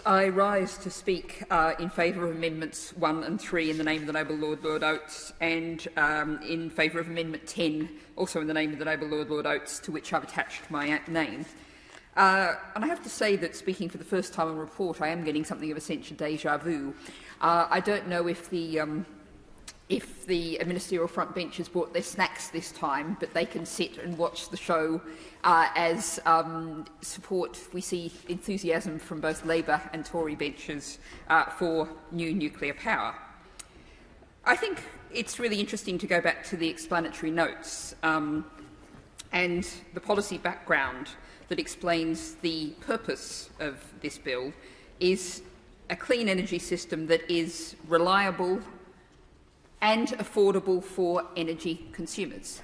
I rise to speak in favour of Amendments 1 and 3 in the name of the Noble Lord Oates, and in favour of Amendment 10, also in the name of the Noble Lord Oates, to which I've attached my name. And I have to say that, speaking for the first time on report, I am getting something of a sense of déjà vu. I don't know if the ministerial front bench has brought their snacks this time, but they can sit and watch the show as support. We see enthusiasm from both Labour and Tory benches for new nuclear power. I think it's really interesting to go back to the explanatory notes and the policy background that explains the purpose of this bill is a clean energy system that is reliable and affordable for energy consumers.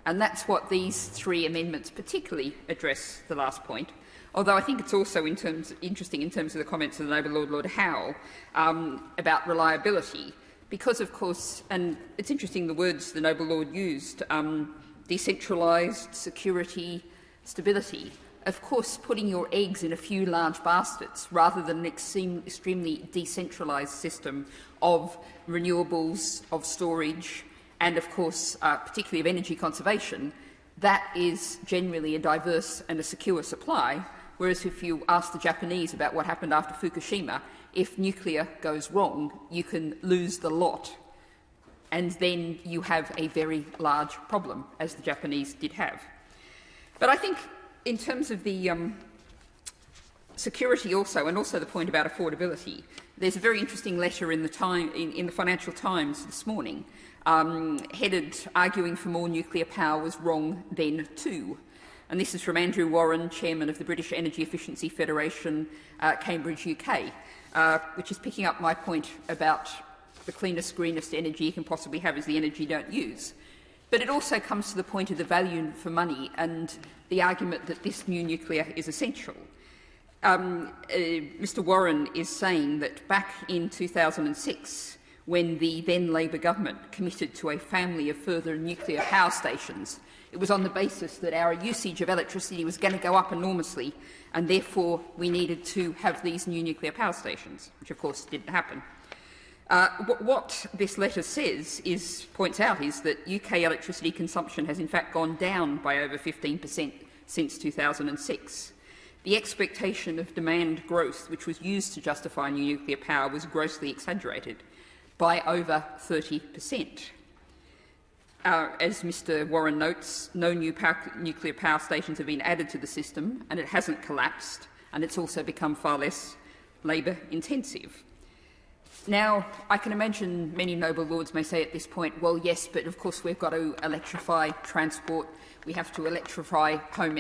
And that's what these three amendments particularly address, the last point, although I think it's also interesting in terms of the comments of the Noble Lord Howe about reliability, because, of course, and it's interesting the words the Noble Lord used, decentralised, security, stability. Of course, putting your eggs in a few large baskets rather than an extremely decentralised system of renewables, of storage, and, of course, particularly of energy conservation, that is generally a diverse and a secure supply, whereas if you ask the Japanese about what happened after Fukushima, if nuclear goes wrong, you can lose the lot, and then you have a very large problem, as the Japanese did have. But I think in terms of the security also, and also the point about affordability, there's a very interesting letter in the Financial Times this morning, headed "Arguing for More Nuclear Power Was Wrong Then Too." And this is from Andrew Warren, Chairman of the British Energy Efficiency Federation, Cambridge, UK, which is picking up my point about the cleanest, greenest energy you can possibly have is the energy you don't use. But it also comes to the point of the value for money and the argument that this new nuclear is essential. Mr Warren is saying that back in 2006, when the then Labour government committed to a family of further nuclear power stations, it was on the basis that our usage of electricity was going to go up enormously, and therefore we needed to have these new nuclear power stations, which of course didn't happen. What this letter points out is that UK electricity consumption has in fact gone down by over 15% since 2006. The expectation of demand growth, which was used to justify new nuclear power, was grossly exaggerated by over 30%. As Mr Warren notes, no new nuclear power stations have been added to the system, and it hasn't collapsed, and it's also become far less labour-intensive. Now, I can imagine many noble lords may say at this point, well, yes, but of course we've got to electrify transport, we have to electrify home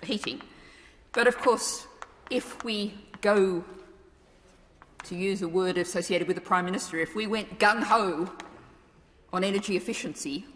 heating. But of course, if we go, to use a word associated with the Prime Minister, if we went gung-ho on energy efficiency,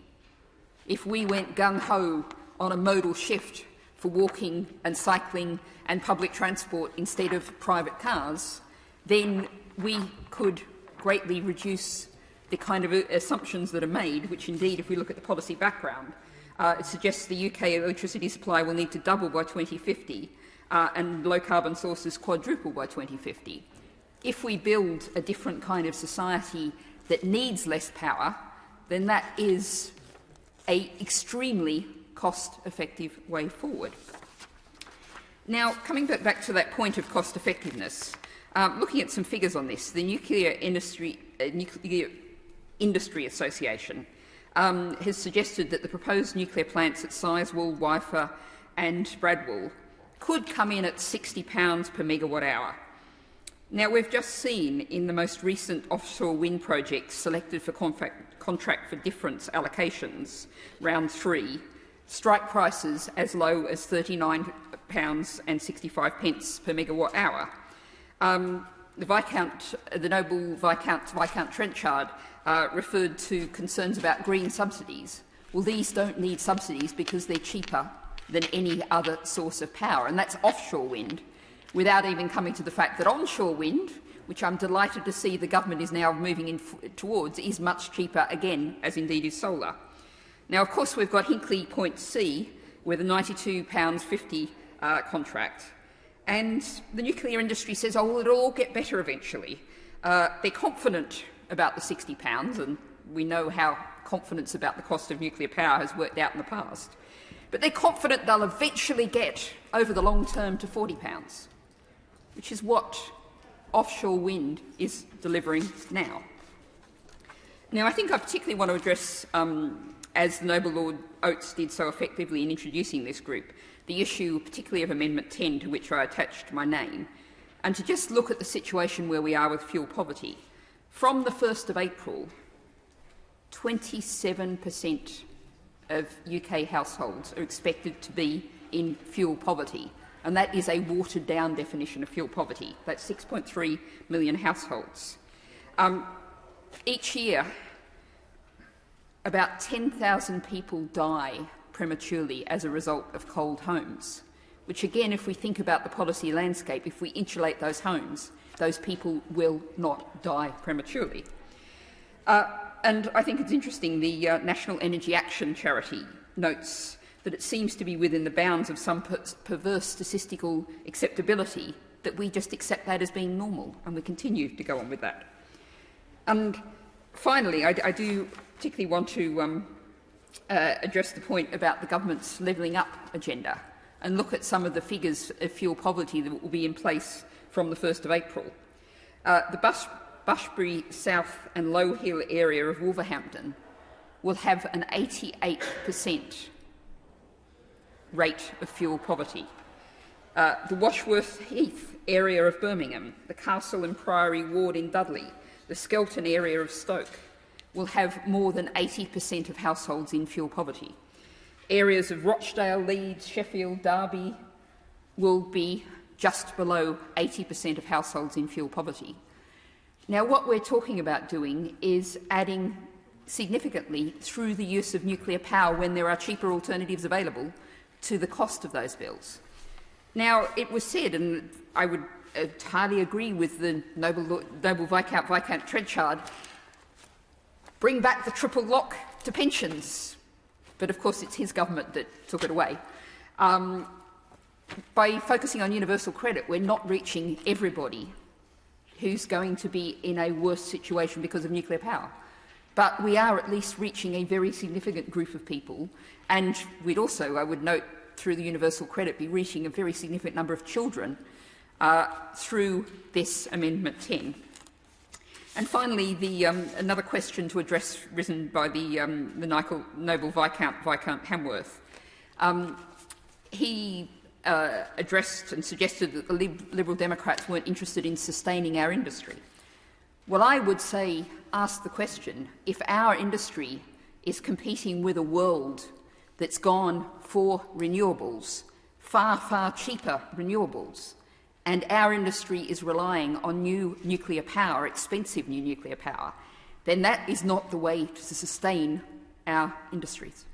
if we went gung-ho on a modal shift for walking and cycling and public transport instead of private cars, then we could greatly reduce the kind of assumptions that are made, which indeed, if we look at the policy background, it suggests the UK electricity supply will need to double by 2050 and low-carbon sources quadruple by 2050. If we build a different kind of society that needs less power, then that is an extremely cost-effective way forward. Now, coming back to that point of cost-effectiveness, looking at some figures on this, the Nuclear Industry Association has suggested that the proposed nuclear plants at Sizewell, Wyfer and Bradwell could come in at £60 per megawatt hour. Now, we've just seen in the most recent offshore wind projects selected for contract for difference allocations, round 3, strike prices as low as £39.65 per megawatt hour. The Noble Viscount Trenchard referred to concerns about green subsidies. Well, these don't need subsidies because they're cheaper than any other source of power, and that's offshore wind, without even coming to the fact that onshore wind, which I'm delighted to see the government is now moving towards, is much cheaper again, as indeed is solar. Now, of course, we've got Hinkley Point C with a £92.50 contract, And the nuclear industry says, oh, well, it'll all get better eventually. They're confident about the £60, and we know how confidence about the cost of nuclear power has worked out in the past. But they're confident they'll eventually get, over the long term, to £40, which is what offshore wind is delivering now. Now, I think I particularly want to address, as the Noble Lord Oates did so effectively in introducing this group, the issue particularly of Amendment 10, to which I attached my name, and to just look at the situation where we are with fuel poverty. From the 1st of April, 27% of UK households are expected to be in fuel poverty, and that is a watered-down definition of fuel poverty. That's 6.3 million households. Each year, about 10,000 people die prematurely as a result of cold homes, which again, if we think about the policy landscape, if we insulate those homes, those people will not die prematurely. And I think it's interesting, the National Energy Action Charity notes that it seems to be within the bounds of some perverse statistical acceptability that we just accept that as being normal, and we continue to go on with that. And finally, I do particularly want to address the point about the government's levelling up agenda and look at some of the figures of fuel poverty that will be in place from the 1st of April. The Bushbury South and Low Hill area of Wolverhampton will have an 88% rate of fuel poverty. The Washworth Heath area of Birmingham, the Castle and Priory ward in Dudley, the Skelton area of Stoke will have more than 80% of households in fuel poverty. Areas of Rochdale, Leeds, Sheffield, Derby will be just below 80% of households in fuel poverty. Now, what we're talking about doing is adding significantly, through the use of nuclear power when there are cheaper alternatives available, to the cost of those bills. Now, it was said, and I would entirely agree with the Noble Viscount Trenchard, bring back the triple lock to pensions. But of course it's his government that took it away. By focusing on universal credit, we're not reaching everybody who's going to be in a worse situation because of nuclear power. But we are at least reaching a very significant group of people, and we'd also, I would note, through the universal credit, be reaching a very significant number of children through this Amendment 10. And finally, another question to address risen by the Noble Viscount Hamworth. He addressed and suggested that the Liberal Democrats weren't interested in sustaining our industry. Well, I would say, ask the question, if our industry is competing with a world that's gone for renewables, far, far cheaper renewables, and our industry is relying on new nuclear power, expensive new nuclear power, then that is not the way to sustain our industries.